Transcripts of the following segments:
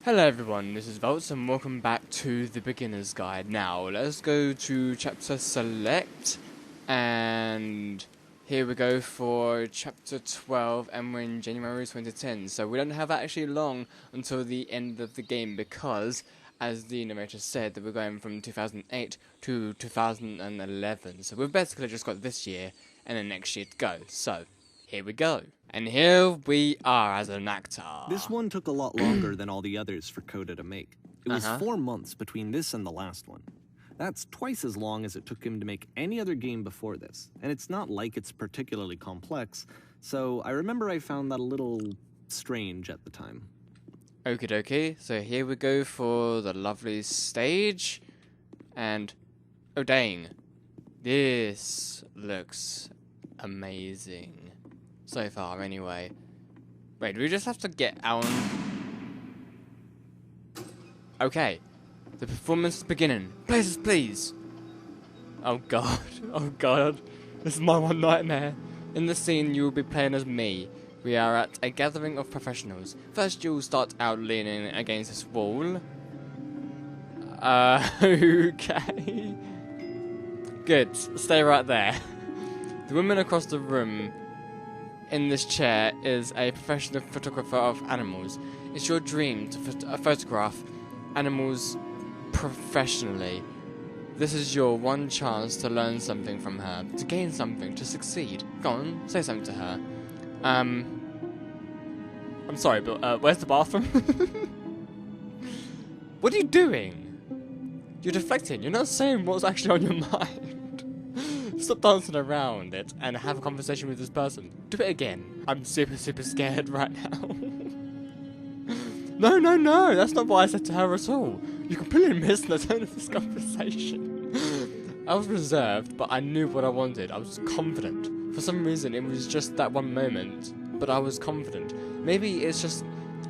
Hello everyone, this is Volts and welcome back to the Beginner's Guide. Now, let's go to Chapter Select, and here we go for Chapter 12, and we're in January 2010, so we don't have actually long until the end of the game because, as the narrator said, that we're going from 2008 to 2011, so we've basically just got this year and then next year to go, so here we go. And here we are as an actor. This one took a lot longer than all the others for Coda to make. It was 4 months between this and the last one. That's twice as long as it took him to make any other game before this, and it's not like it's particularly complex, so I remember I found that a little strange at the time. Okie dokie, so here we go for the lovely stage, and oh dang, this looks amazing. So far, anyway. Wait, do we just have to get our... Okay. The performance is beginning. Places, please! Oh god. Oh god. This is my one nightmare. In the scene, you will be playing as me. We are at a gathering of professionals. First, you'll start out leaning against this wall. Okay. Good. Stay right there. The woman across the room in this chair is a professional photographer of animals. It's your dream to photograph animals professionally. This is your one chance to learn something from her, to gain something, to succeed. Go on, say something to her. I'm sorry, but where's the bathroom? What are you doing? You're deflecting. You're not saying what's actually on your mind. Stop dancing around it and have a conversation with this person. Do it again. I'm super scared right now. No, that's not what I said to her at all. You completely missed the tone of this conversation. I was reserved, but I knew what I wanted. I was confident. For some reason, it was just that one moment, but I was confident. Maybe it's just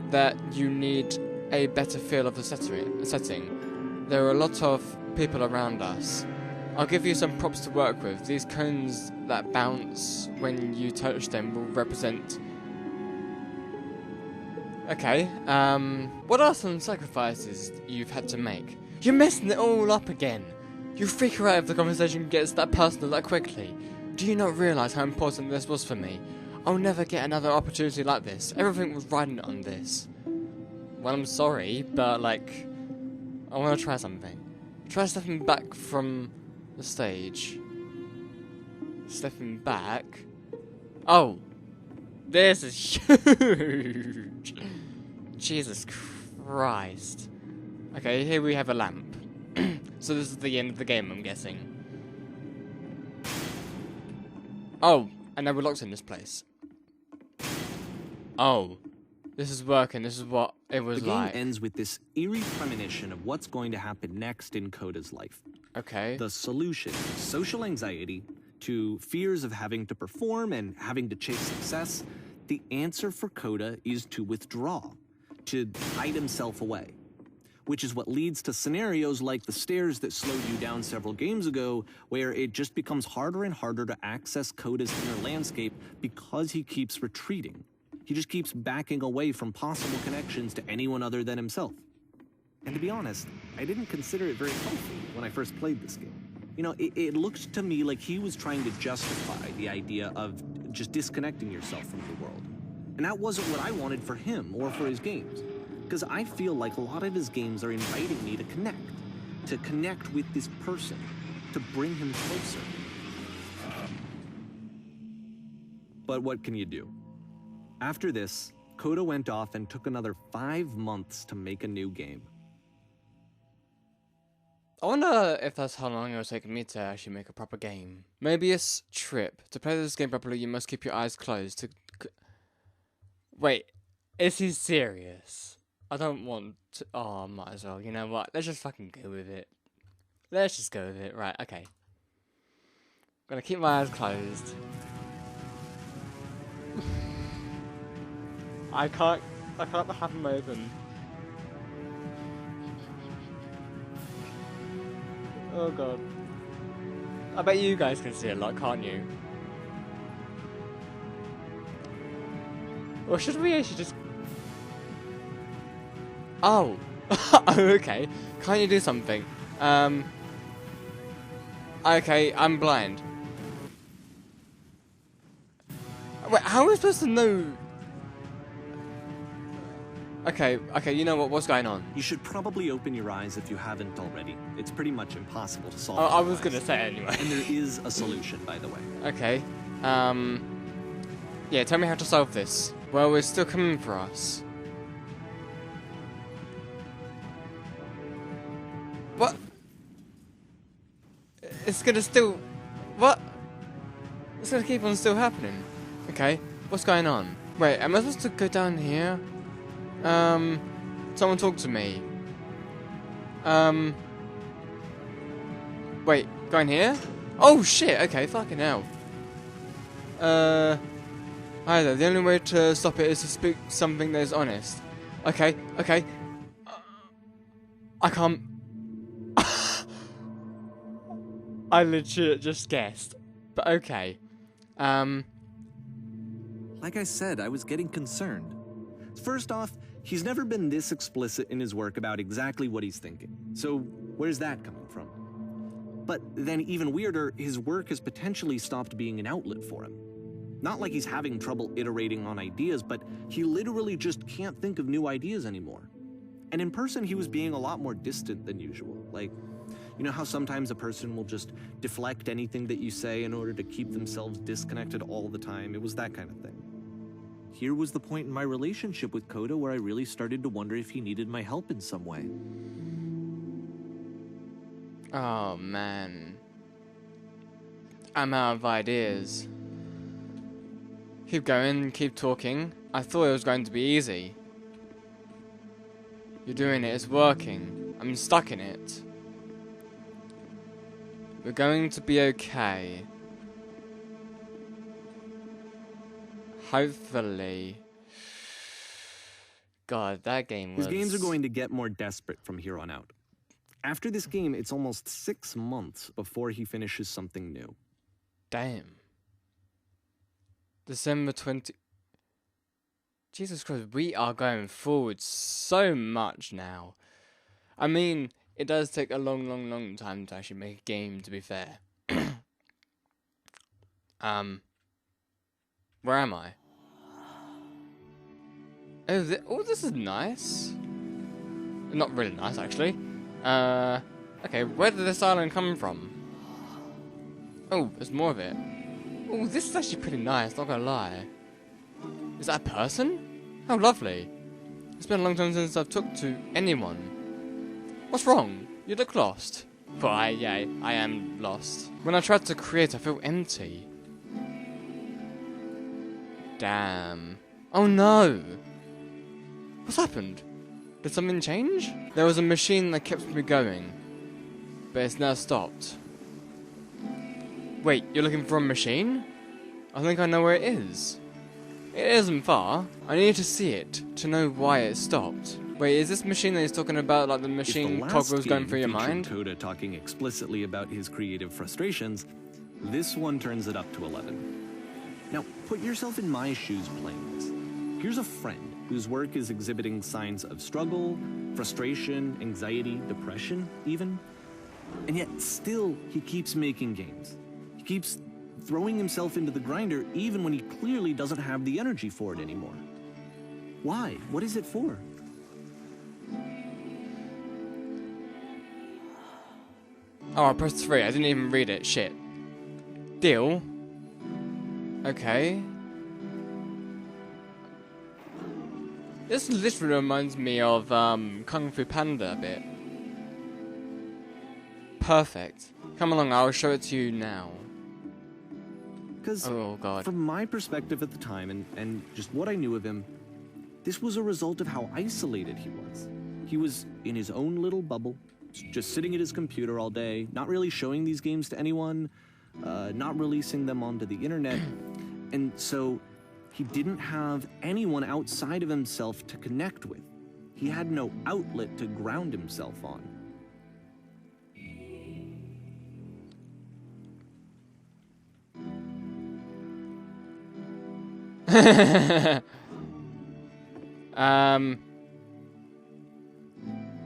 that you need a better feel of the setting. There are a lot of people around us. I'll give you some props to work with. These cones that bounce when you touch them will represent... Okay, what are some sacrifices you've had to make? You're messing it all up again. You freak her out if the conversation gets that personal that quickly. Do you not realise how important this was for me? I'll never get another opportunity like this. Everything was riding on this. Well, I'm sorry, but, like, I want to try something. Try stepping back from the stage. Stepping back. Oh, this is huge. Jesus Christ. Okay, here we have a lamp. So this is the end of the game, I'm guessing. Oh, and now we're locked in this place. Oh, this is working. This is what it was like. The game ends with this eerie premonition of what's going to happen next in Coda's life. Okay. The solution, social anxiety, to fears of having to perform and having to chase success, the answer for Coda is to withdraw, to hide himself away. Which is what leads to scenarios like the stairs that slowed you down several games ago, where it just becomes harder and harder to access Coda's inner landscape because he keeps retreating. He just keeps backing away from possible connections to anyone other than himself. And to be honest, I didn't consider it very healthy when I first played this game. You know, it looked to me like he was trying to justify the idea of just disconnecting yourself from the world. And that wasn't what I wanted for him or for his games. Because I feel like a lot of his games are inviting me to connect with this person, to bring him closer. But what can you do? After this, Coda went off and took another 5 months to make a new game. I wonder if that's how long it will take me to actually make a proper game. Mobius Trip. To play this game properly, you must keep your eyes closed. Wait, is he serious? I don't want to... Oh, I might as well. You know what? Let's just fucking go with it. Let's just go with it. Right, okay. I'm gonna keep my eyes closed. I can't have them open. Oh god. I bet you guys can see a lot, can't you? Or should we actually just... Oh. Okay. Can't you do something? Okay, I'm blind. Wait, how am I supposed to know? Okay, you know what? What's going on? You should probably open your eyes if you haven't already. It's pretty much impossible to solve. Oh, I was otherwise. gonna say it anyway. And there is a solution, by the way. Okay. Yeah, tell me how to solve this. Well, it's still coming for us. What? It's gonna still... What? It's gonna keep on still happening. Okay, what's going on? Wait, am I supposed to go down here? Someone talk to me. Wait, going here? Oh shit, okay, fucking hell. Either the only way to stop it is to speak something that is honest. Okay. I can't. I legit just guessed. But okay. Like I said, I was getting concerned. First off, he's never been this explicit in his work about exactly what he's thinking. So where's that coming from? But then even weirder, his work has potentially stopped being an outlet for him. Not like he's having trouble iterating on ideas, but he literally just can't think of new ideas anymore. And in person, he was being a lot more distant than usual. Like, you know how sometimes a person will just deflect anything that you say in order to keep themselves disconnected all the time? It was that kind of thing. Here was the point in my relationship with Coda where I really started to wonder if he needed my help in some way. Oh man. I'm out of ideas. Keep going, keep talking. I thought it was going to be easy. You're doing it, it's working. I'm stuck in it. We're going to be okay. Hopefully. God, that game was... His games are going to get more desperate from here on out. After this game, it's almost 6 months before he finishes something new. Damn. December 20... Jesus Christ, we are going forward so much now. I mean, it does take a long time to actually make a game, to be fair. Where am I? Oh, this is nice. Not really nice, actually. Okay, where did this island come from? Oh, there's more of it. Oh, this is actually pretty nice, not gonna lie. Is that a person? How lovely. It's been a long time since I've talked to anyone. What's wrong? You look lost. Well, I am lost. When I tried to create, I feel empty. Damn. Oh no! What's happened? Did something change? There was a machine that kept me going, but it's now stopped. Wait, you're looking for a machine? I think I know where it is. It isn't far. I need to see it to know why it stopped. Wait, is this machine that he's talking about, like the machine toggles going through your mind? Coda talking explicitly about his creative frustrations, this one turns it up to 11. Now, put yourself in my shoes playing this. Here's a friend whose work is exhibiting signs of struggle, frustration, anxiety, depression, even. And yet, still, he keeps making games. He keeps throwing himself into the grinder even when he clearly doesn't have the energy for it anymore. Why? What is it for? Oh, I pressed 3. I didn't even read it. Shit. Deal. Okay. This literally reminds me of Kung Fu Panda a bit. Perfect. Come along, I'll show it to you now. Because oh, God. From my perspective at the time and just what I knew of him, this was a result of how isolated he was. He was in his own little bubble, just sitting at his computer all day, not really showing these games to anyone, not releasing them onto the internet. And so he didn't have anyone outside of himself to connect with. He had no outlet to ground himself on.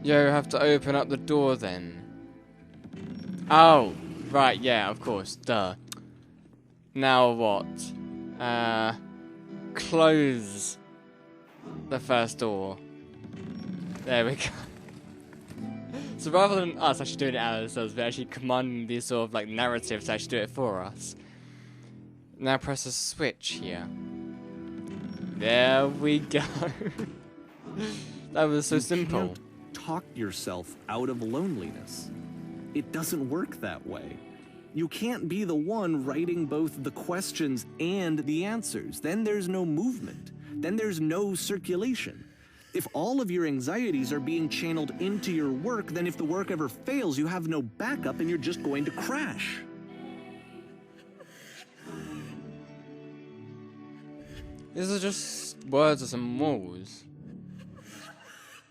You have to open up the door then. Oh, right, yeah, of course, duh. Now what? Close the first door. There we go. So rather than us actually doing it ourselves, we're actually commanding these sort of like narratives to actually do it for us. Now press a switch here. There we go. That was so simple. You can't talk yourself out of loneliness. It doesn't work that way. You can't be the one writing both the questions and the answers. Then there's no movement. Then there's no circulation. If all of your anxieties are being channeled into your work, then if the work ever fails, you have no backup and you're just going to crash. These are just words of some walls.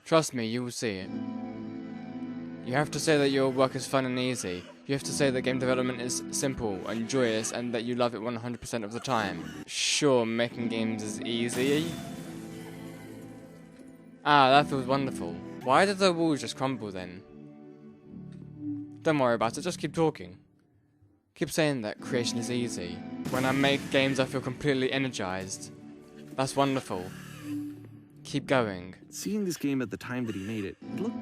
Trust me, you will see it. You have to say that your work is fun and easy. You have to say that game development is simple and joyous and that you love it 100% of the time. Sure, making games is easy. Ah, that feels wonderful. Why did the walls just crumble then? Don't worry about it, just keep talking. Keep saying that creation is easy. When I make games, I feel completely energized. That's wonderful. Keep going. Seeing this game at the time that he made it, it looked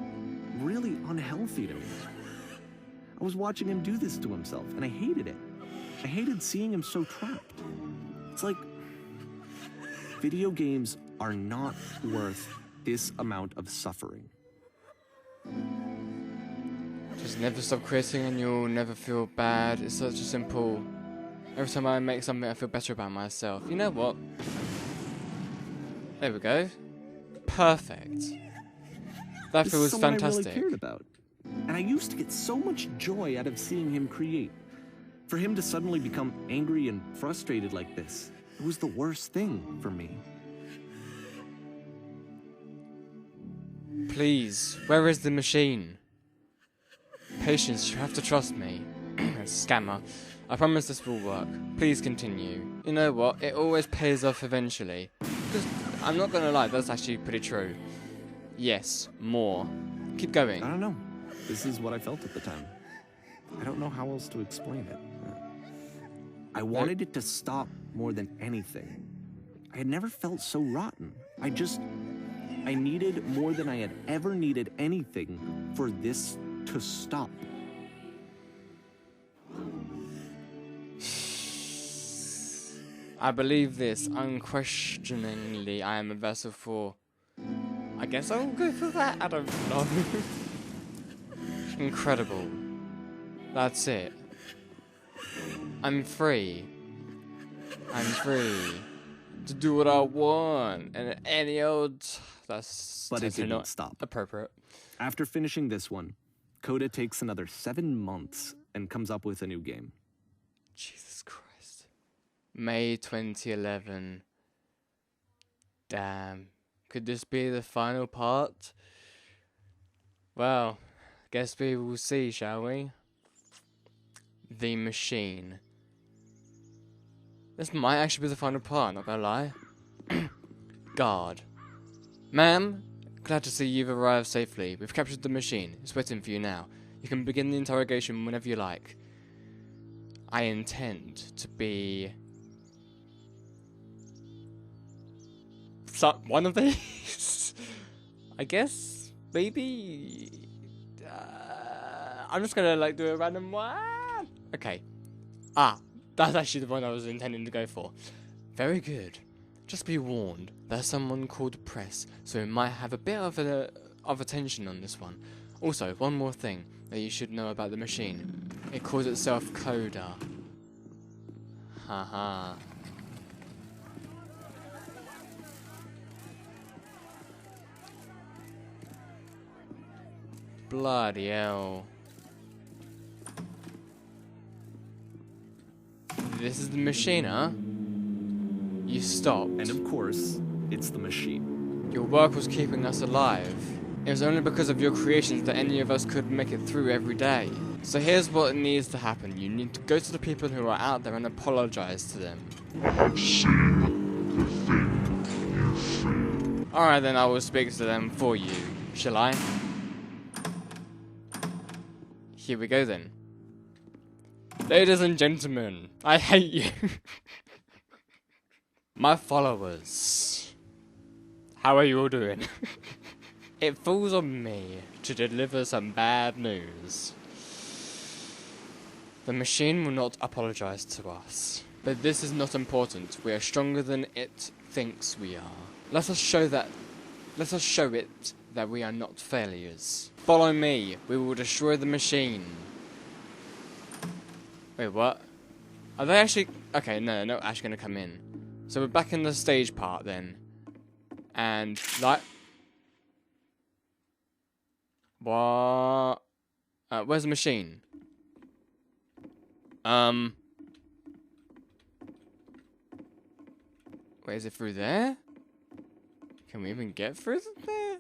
really unhealthy to me. I was watching him do this to himself, and I hated it. I hated seeing him so trapped. It's like, video games are not worth this amount of suffering. Just never stop creating and you'll never feel bad. It's such a simple... Every time I make something, I feel better about myself. You know what? There we go. Perfect. That feels fantastic. fantastic. I really cared about. And I used to get so much joy out of seeing him create. For him to suddenly become angry and frustrated like this, it was the worst thing for me. Please, where is the machine? Patience, you have to trust me. Scammer. I promise this will work. Please continue. You know what? It always pays off eventually. Because I'm not gonna lie, that's actually pretty true. Yes, more. Keep going. I don't know. This is what I felt at the time. I don't know how else to explain it. I wanted it to stop more than anything. I had never felt so rotten. I needed more than I had ever needed anything for this to stop. I believe this unquestioningly. I am a vessel for... I guess I'll go for that. I don't know. Incredible. That's it. I'm free. I'm free to do what I want and any old... That's But it totally didn't not stop. appropriate. After finishing this one, Coda takes another 7 months and comes up with a new game. Jesus Christ. May 2011. Damn. Could this be the final part? Well, guess we will see, shall we? The Machine. This might actually be the final part, not gonna lie. Guard. Ma'am, glad to see you've arrived safely. We've captured the machine. It's waiting for you now. You can begin the interrogation whenever you like. I intend to be... one of these? I guess? Maybe? I'm just gonna like do a random one. Okay. Ah, that's actually the one I was intending to go for. Very good. Just be warned, there's someone called Press, so we might have a bit of attention on this one. Also, one more thing that you should know about the machine. It calls itself Coda. Haha. Bloody hell. This is the machine, huh? You stopped. And of course, it's the machine. Your work was keeping us alive. It was only because of your creations that any of us could make it through every day. So here's what needs to happen. You need to go to the people who are out there and apologize to them. Alright then, I will speak to them for you. Shall I? Here we go then. Ladies and gentlemen, I hate you. My followers. How are you all doing? It falls on me to deliver some bad news. The machine will not apologize to us. But this is not important. We are stronger than it thinks we are. Let us show it that we are not failures. Follow me. We will destroy the machine. Wait, what? Are they actually... Okay, no, they're not actually going to come in. So we're back in the stage part then. And, like... What? Where's the machine? Wait, is it through there? Can we even get through there?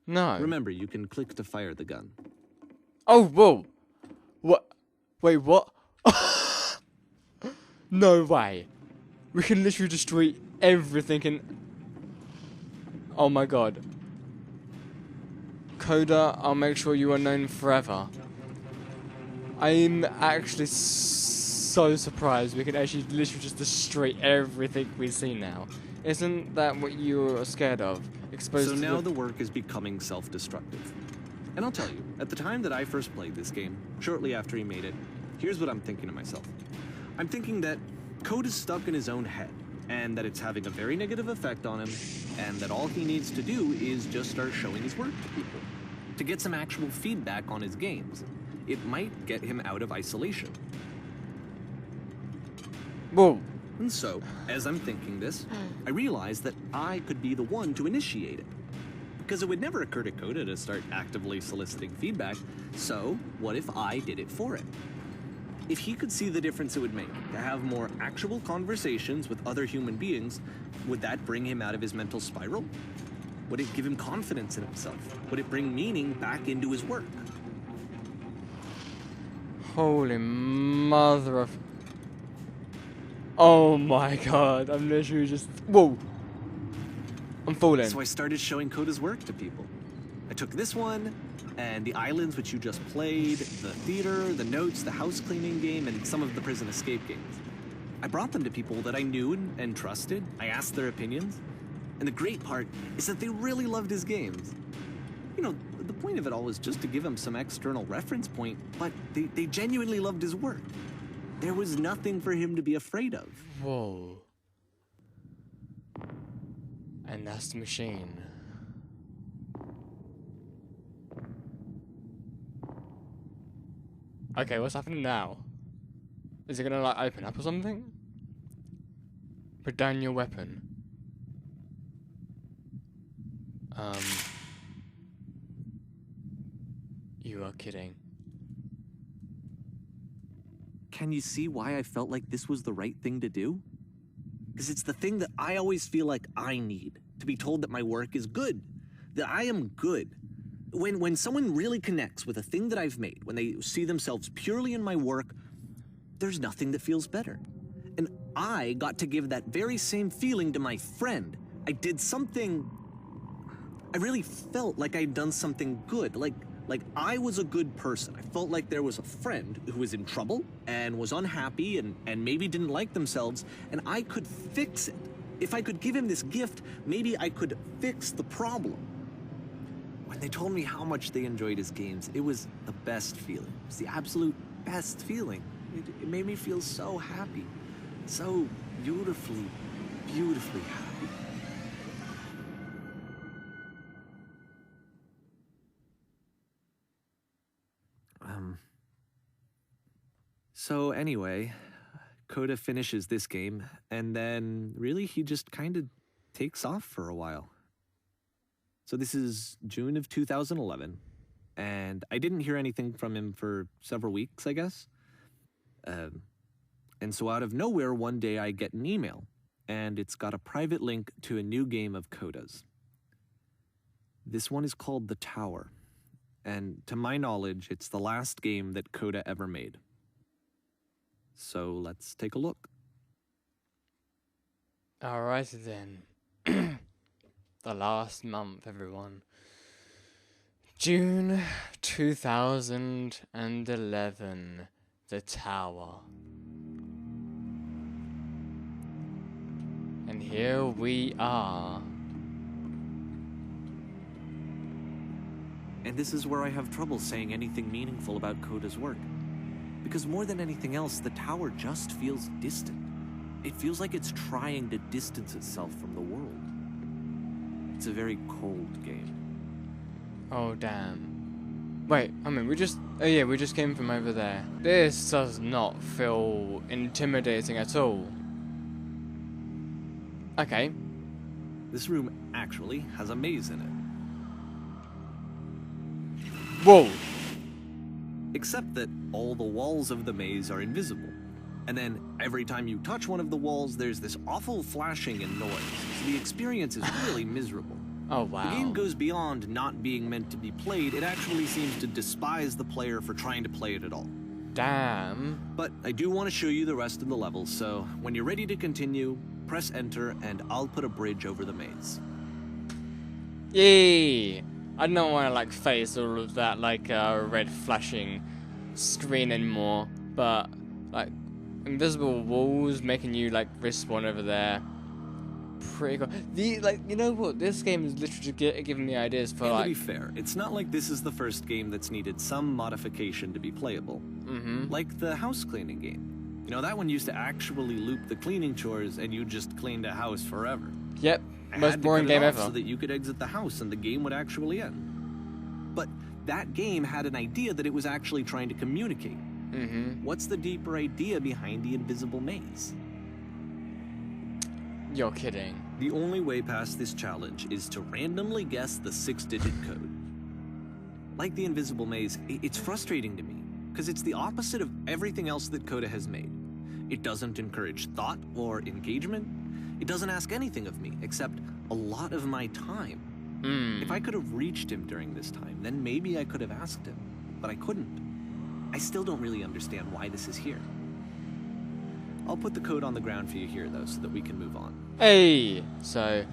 No. Remember, you can click to fire the gun. Oh, whoa. What? Wait, what? No way. We can literally destroy everything in... Oh my god. Coda, I'll make sure you are known forever. I'm actually so surprised we can actually literally just destroy everything we see now. Isn't that what you're scared of? Exposed So to now the work is becoming self-destructive. And I'll tell you, at the time that I first played this game, shortly after he made it, here's what I'm thinking to myself. I'm thinking that Code is stuck in his own head, and that it's having a very negative effect on him, and that all he needs to do is just start showing his work to people, to get some actual feedback on his games. It might get him out of isolation. Whoa. And so, as I'm thinking this, I realize that I could be the one to initiate it. Because it would never occur to Coda to start actively soliciting feedback, so what if I did it for him? If he could see the difference it would make to have more actual conversations with other human beings, would that bring him out of his mental spiral? Would it give him confidence in himself? Would it bring meaning back into his work? Holy mother of... Oh my god, I'm literally just... Whoa! I'm falling. So I started showing Coda's work to people. I took this one, and the islands which you just played, the theater, the notes, the house cleaning game, and some of the prison escape games. I brought them to people that I knew and trusted. I asked their opinions. And the great part is that they really loved his games. You know, the point of it all was just to give him some external reference point, but they genuinely loved his work. There was nothing for him to be afraid of. Whoa. And that's the machine. Okay, what's happening now? Is it gonna like open up or something? Put down your weapon. You are kidding. Can you see why I felt like this was the right thing to do? Because it's the thing that I always feel like I need, to be told that my work is good, that I am good. When someone really connects with a thing that I've made, when they see themselves purely in my work, there's nothing that feels better. And I got to give that very same feeling to my friend. I did something... I really felt like I'd done something good, like I was a good person. I felt like there was a friend who was in trouble and was unhappy and maybe didn't like themselves, and I could fix it. If I could give him this gift, maybe I could fix the problem. When they told me how much they enjoyed his games, it was the best feeling. It was the absolute best feeling. It made me feel so happy. So beautifully, beautifully happy. So anyway, Coda finishes this game, and then really he just kind of takes off for a while. So this is June of 2011, and I didn't hear anything from him for several weeks, I guess. And so out of nowhere, one day I get an email, and it's got a private link to a new game of Coda's. This one is called The Tower, and to my knowledge, it's the last game that Coda ever made. So let's take a look. Alright then. The last month, everyone. June 2011. The Tower. And here we are. And this is where I have trouble saying anything meaningful about Coda's work. Because more than anything else, the tower just feels distant. It feels like it's trying to distance itself from the world. It's a very cold game. Oh, damn. Wait, I mean, we just came from over there. This does not feel intimidating at all. Okay. This room actually has a maze in it. Whoa! Except that all the walls of the maze are invisible. And then every time you touch one of the walls, there's this awful flashing and noise. So the experience is really miserable. Oh, wow. The game goes beyond not being meant to be played. It actually seems to despise the player for trying to play it at all. Damn. But I do want to show you the rest of the levels, so when you're ready to continue, press enter and I'll put a bridge over the maze. Yay! I don't want to like face all of that like red flashing screen anymore, but like invisible walls making you like respawn over there. Pretty cool. You know what? This game is literally giving me ideas for and to be fair, it's not like this is the first game that's needed some modification to be playable. Mm-hmm. Like the house cleaning game. You know, that one used to actually loop the cleaning chores and you just cleaned a house forever. Yep. Most boring game ever. So that you could exit the house and the game would actually end. But that game had an idea that it was actually trying to communicate. Mm-hmm. What's the deeper idea behind the invisible maze? You're kidding. The only way past this challenge is to randomly guess the 6-digit code. Like the invisible maze, it's frustrating to me, because it's the opposite of everything else that Coda has made. It doesn't encourage thought or engagement. It doesn't ask anything of me, except a lot of my time. If I could have reached him during this time, then maybe I could have asked him, but I couldn't. I still don't really understand why this is here. I'll put the code on the ground for you here, though, so that we can move on. Hey! So,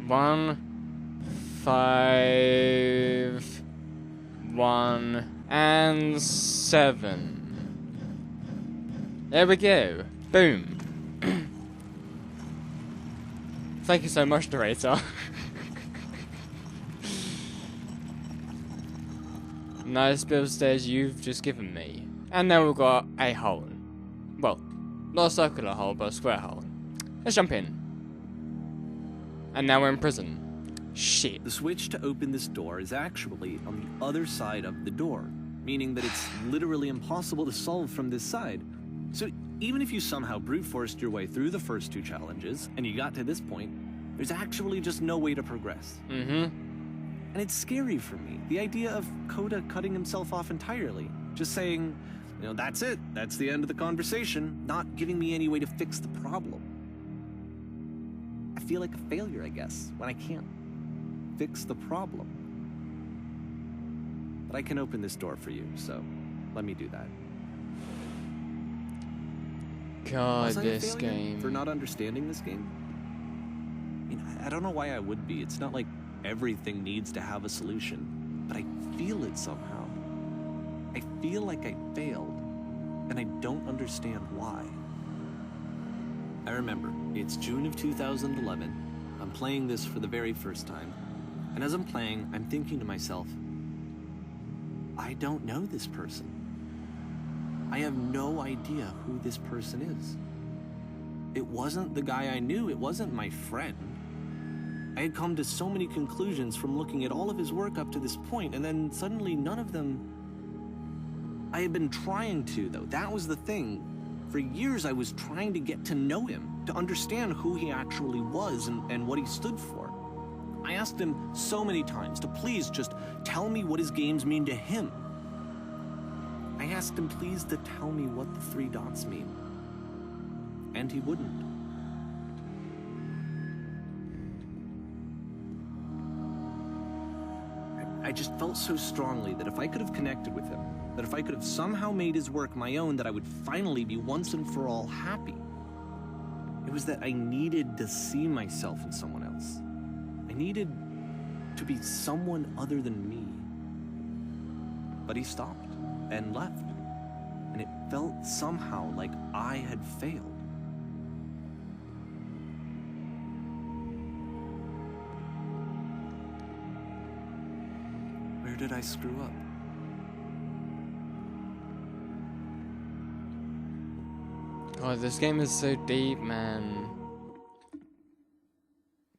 1, 5, 1, and 7. There we go. Boom. Thank you so much, narrator. Nice build stage you've just given me. And now we've got a hole. Well, not a circular hole, but a square hole. Let's jump in. And now we're in prison. Shit. The switch to open this door is actually on the other side of the door, meaning that it's literally impossible to solve from this side. So even if you somehow brute forced your way through the first 2 challenges, and you got to this point, there's actually just no way to progress. Mm-hmm. And it's scary for me, the idea of Coda cutting himself off entirely. Just saying, you know, that's it, that's the end of the conversation, not giving me any way to fix the problem. I feel like a failure, I guess, when I can't fix the problem. But I can open this door for you, so let me do that. God, Was I a this failure game. for not understanding this game? I mean, I don't know why I would be. It's not like everything needs to have a solution, but I feel it somehow. I feel like I failed, and I don't understand why. I remember, it's June of 2011. I'm playing this for the very first time, and as I'm playing, I'm thinking to myself, I don't know this person. I have no idea who this person is. It wasn't the guy I knew, it wasn't my friend. I had come to so many conclusions from looking at all of his work up to this point, and then suddenly none of them... I had been trying to, though. That was the thing. For years I was trying to get to know him, to understand who he actually was and what he stood for. I asked him so many times to please just tell me what his games mean to him. I asked him please to tell me what the 3 dots mean. And he wouldn't. I just felt so strongly that if I could have connected with him, that if I could have somehow made his work my own, that I would finally be once and for all happy. It was that I needed to see myself in someone else. I needed to be someone other than me. But he stopped and left. And it felt somehow like I had failed. Where did I screw up? Oh, this game is so deep, man.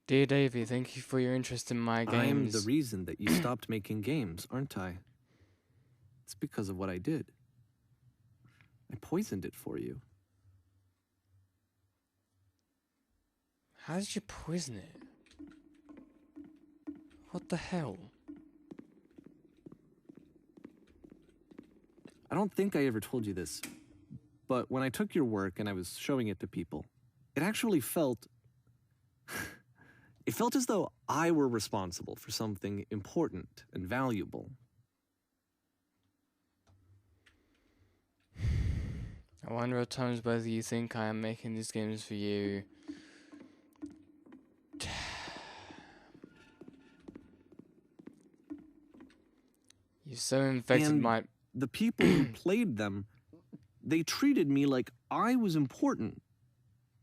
Dear Davey, thank you for your interest in my games. I'm the reason that you stopped making games, aren't I? It's because of what I did. I poisoned it for you. How did you poison it? What the hell? I don't think I ever told you this, but when I took your work and I was showing it to people, it actually felt... it felt as though I were responsible for something important and valuable. I wonder at times whether you think I am making these games for you. You so infected my... The people who played them, they treated me like I was important.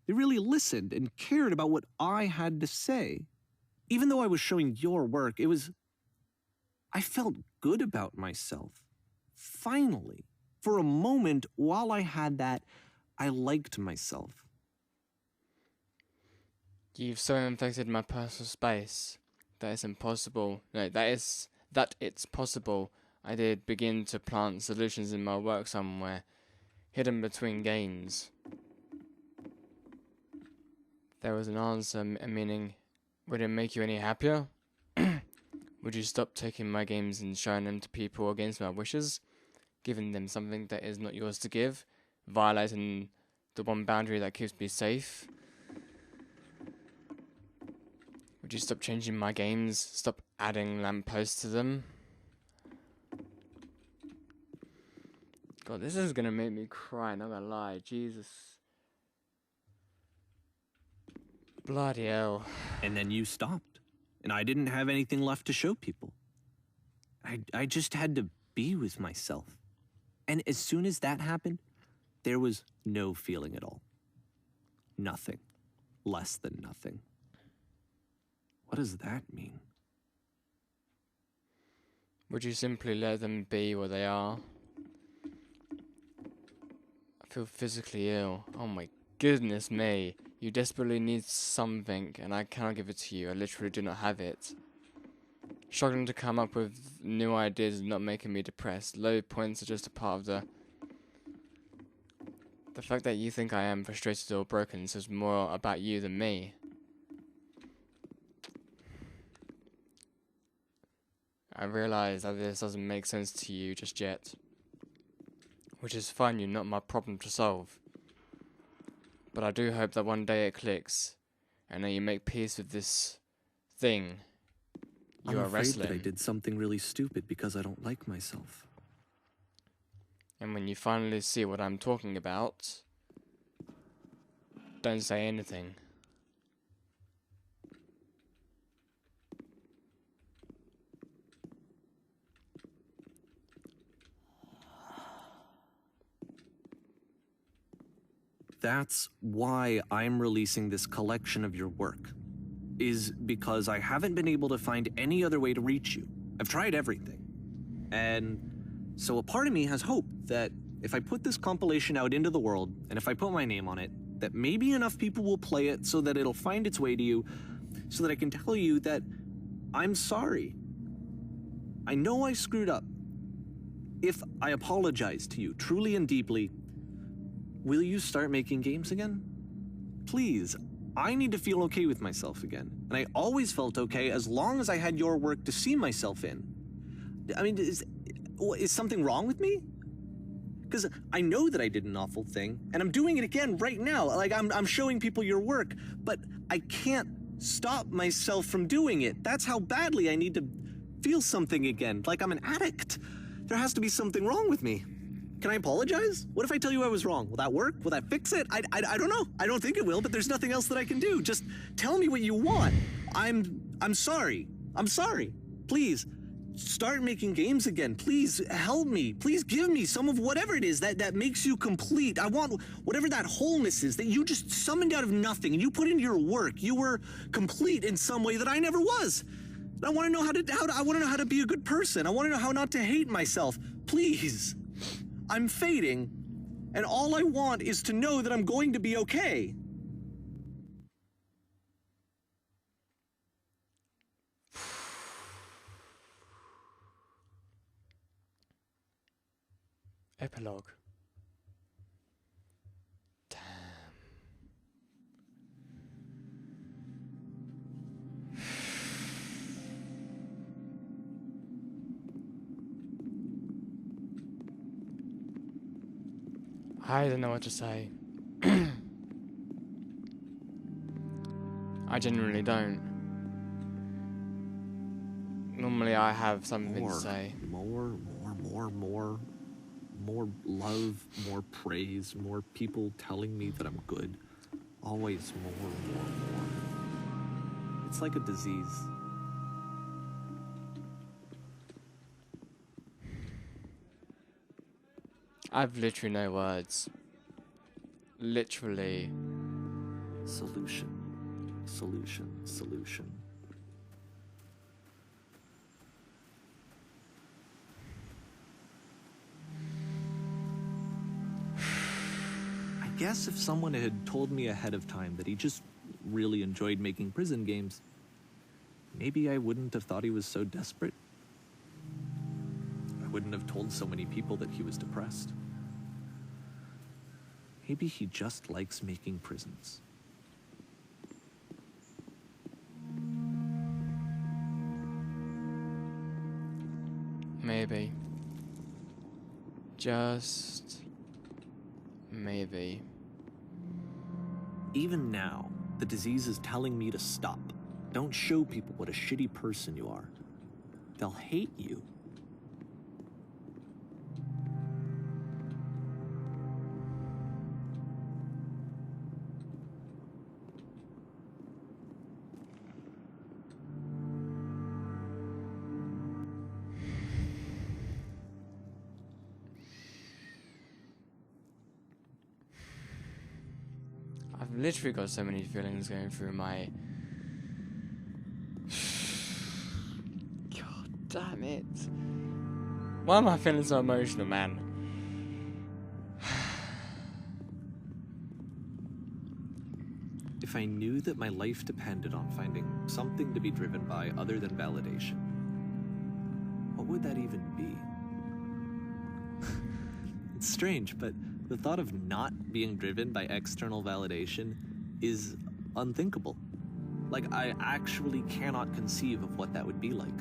They really listened and cared about what I had to say. Even though I was showing your work, I felt good about myself. Finally. For a moment, while I had that, I liked myself. You've so infected my personal space that it's impossible. No, that it's possible. I did begin to plant solutions in my work somewhere, hidden between games. There was an answer, meaning, would it make you any happier? Would you stop taking my games and showing them to people against my wishes? Giving them something that is not yours to give? Violating the one boundary that keeps me safe? Would you stop changing my games? Stop adding lampposts to them? God, this is gonna make me cry, not gonna lie. Jesus. Bloody hell. And then you stopped. And I didn't have anything left to show people. I just had to be with myself. And as soon as that happened, there was no feeling at all. Nothing. Less than nothing. What does that mean? Would you simply let them be where they are? I feel physically ill. Oh my goodness me. You desperately need something, and I cannot give it to you. I literally do not have it. Struggling to come up with new ideas is not making me depressed. Low points are just a part of the fact that you think I am frustrated or broken says more about you than me. I realise that this doesn't make sense to you just yet. Which is fine, you're not my problem to solve. But I do hope that one day it clicks, and that you make peace with this thing you are wrestling. I'm afraid that I did something really stupid because I don't like myself. And when you finally see what I'm talking about, don't say anything. That's why I'm releasing this collection of your work, is because I haven't been able to find any other way to reach you. I've tried everything. And so a part of me has hope that if I put this compilation out into the world, and if I put my name on it, that maybe enough people will play it so that it'll find its way to you, so that I can tell you that I'm sorry. I know I screwed up. If I apologize to you truly and deeply, will you start making games again? Please, I need to feel okay with myself again. And I always felt okay as long as I had your work to see myself in. I mean, is something wrong with me? Because I know that I did an awful thing, and I'm doing it again right now. Like, I'm showing people your work, but I can't stop myself from doing it. That's how badly I need to feel something again, like I'm an addict. There has to be something wrong with me. Can I apologize? What if I tell you I was wrong? Will that work? Will that fix it? I don't know. I don't think it will, but there's nothing else that I can do. Just tell me what you want. I'm sorry. I'm sorry. Please, start making games again. Please help me. Please give me some of whatever it is that makes you complete. I want whatever that wholeness is that you just summoned out of nothing and you put into your work. You were complete in some way that I never was. I want to know how to be a good person. I want to know how not to hate myself. Please. I'm fading, and all I want is to know that I'm going to be okay. Epilogue. Damn. I don't know what to say. I genuinely don't. Normally I have something to say. More love, more praise, more people telling me that I'm good. Always more. It's like a disease. I've literally no words. Literally. Solution. I guess if someone had told me ahead of time that he just really enjoyed making prison games, maybe I wouldn't have thought he was so desperate. I wouldn't have told so many people that he was depressed. Maybe he just likes making prisons. Maybe. Just maybe. Even now, the disease is telling me to stop. Don't show people what a shitty person you are. They'll hate you. I've literally got so many feelings going through my... God damn it. Why am I feeling so emotional, man? If I knew that my life depended on finding something to be driven by other than validation, what would that even be? It's strange, but the thought of not being driven by external validation is unthinkable. Like, I actually cannot conceive of what that would be like.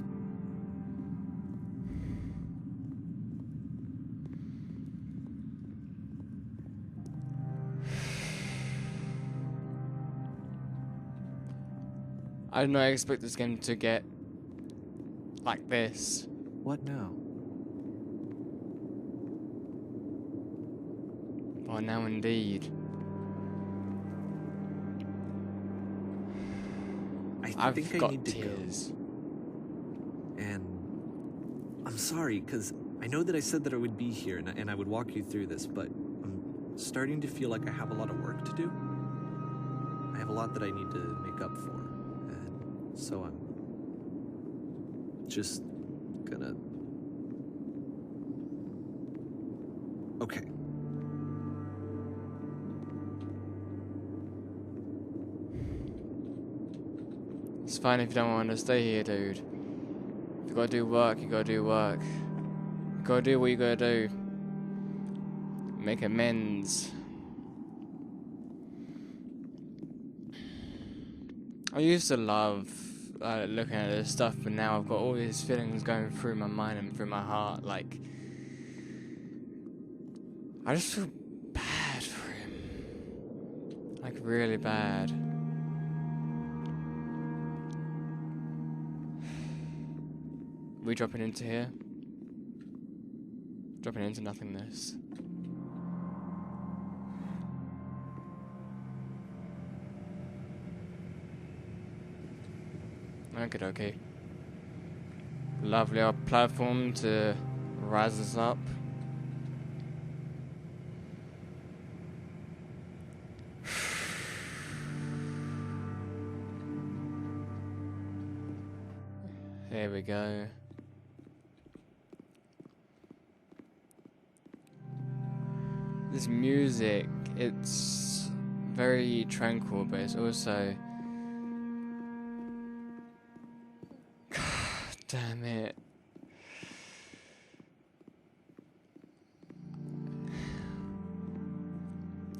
I did not expect this game to get like this. What now? Well, now indeed. I think I got need to tears. go. And I'm sorry, because I know that I said that I would be here and I would walk you through this, but I'm starting to feel like I have a lot of work to do. I have a lot that I need to make up for. And so I'm just gonna... Okay. It's fine if you don't want to stay here, dude. If you gotta do work, you gotta do work. You gotta do what you gotta do. Make amends. I used to love looking at this stuff, but now I've got all these feelings going through my mind and through my heart. Like, I just feel bad for him. Like, really bad. We dropping into here? Dropping into nothingness. Okay. Lovely old platform to rise us up. Here we go. This music, it's very tranquil, but it's also... God damn it.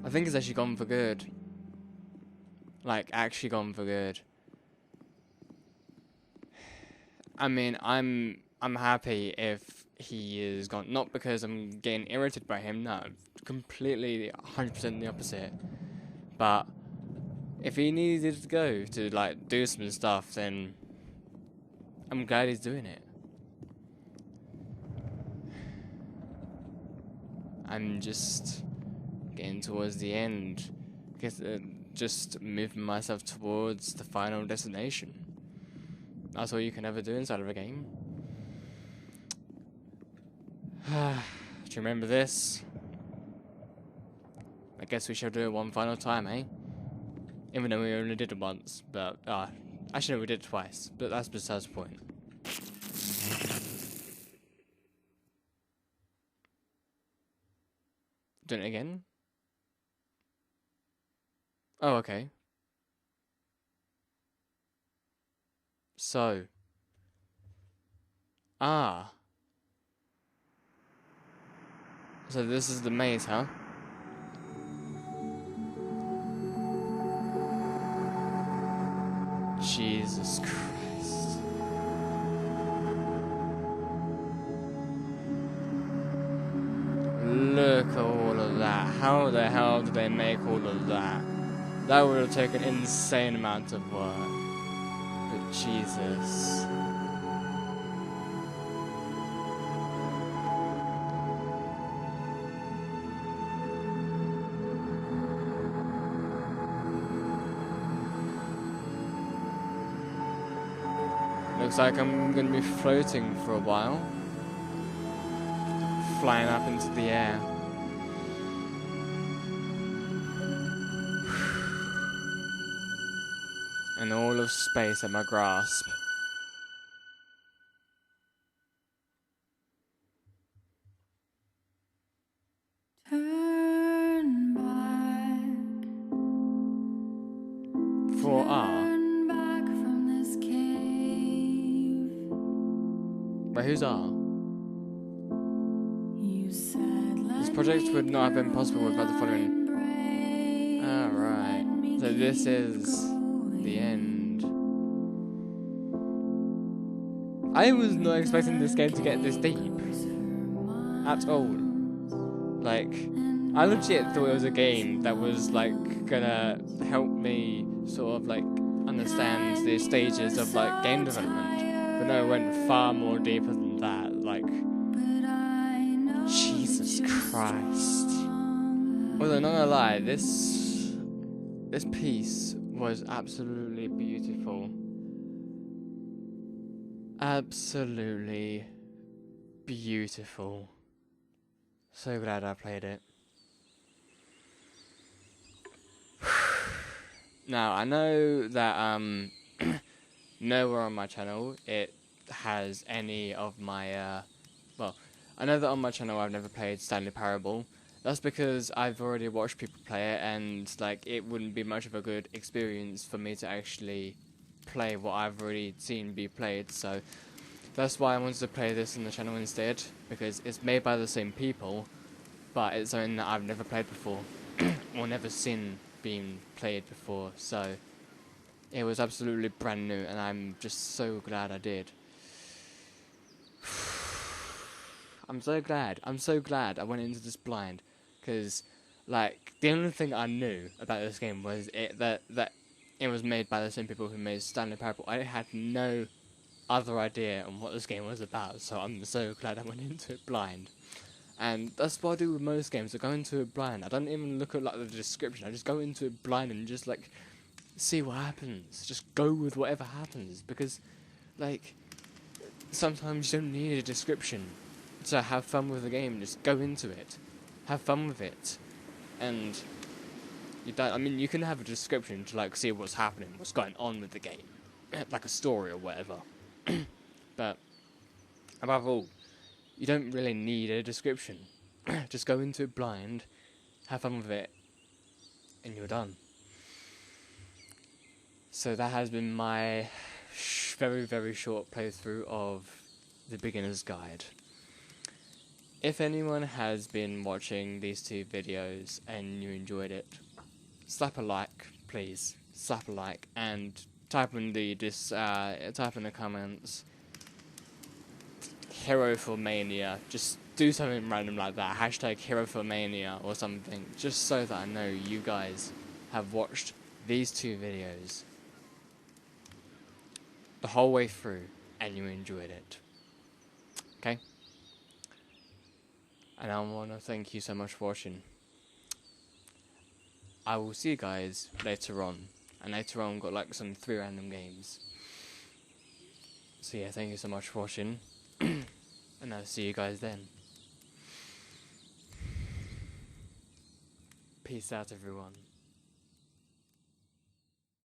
I think it's actually gone for good. Like, actually gone for good. I mean, I'm happy if he is gone. Not because I'm getting irritated by him, no. Completely 100% the opposite. But if he needed to go to like do some stuff, then I'm glad he's doing it. I'm just getting towards the end. Just moving myself towards the final destination. That's all you can ever do inside of a game. Do you remember this? I guess we shall do it one final time, eh? Even though we only did it once, but actually no, we did it twice, but that's besides the point. Doing it again? Oh, okay. So. So this is the maze, huh? Jesus Christ. Look at all of that. How the hell did they make all of that? That would have taken an insane amount of work. But Jesus. Looks like I'm going to be floating for a while. Flying up into the air. And all of space at my grasp. Turn back. For Turn back from this cave. Wait, who's R? You said This project would not have been possible without the following. Alright. So this is the end. I was not expecting this game to get this deep. At all. Like, I legit thought it was a game that was like gonna help me sort of like understand the stages of like game development. But no, it went far more deeper than that. Like, Jesus Christ. Although not gonna lie, this piece was absolutely beautiful. Absolutely beautiful. So glad I played it. Now, I know that nowhere on my channel it has any of my well, I know that on my channel I've never played Stanley Parable. That's because I've already watched people play it, and like it wouldn't be much of a good experience for me to actually play what I've already seen be played. So that's why I wanted to play this on the channel instead, because it's made by the same people, but it's something that I've never played before or never seen being played before. So it was absolutely brand new, and I'm just so glad I did. I'm so glad I went into this blind, because like the only thing I knew about this game was that it was made by the same people who made Stanley Parable. I had no other idea on what this game was about, so I'm so glad I went into it blind. And that's what I do with most games. I go into it blind. I don't even look at like the description. I just go into it blind and just like see what happens. Just go with whatever happens, because like sometimes you don't need a description to have fun with the game. Just go into it, have fun with it, and you don't. I mean, you can have a description to like see what's happening, what's going on with the game, like a story or whatever. But above all, you don't really need a description. Just go into it blind, have fun with it, and you're done. So that has been my very, very short playthrough of the Beginner's Guide. If anyone has been watching these two videos and you enjoyed it, slap a like, please. Slap a like and type in the comments Hero for Mania. Just do something random like that. Hashtag Hero for Mania or something. Just so that I know you guys have watched these two videos the whole way through and you enjoyed it. Okay? And I want to thank you so much for watching. I will see you guys later on. And later on, got like some 3 random games. So yeah, thank you so much for watching. And I'll see you guys then. Peace out, everyone.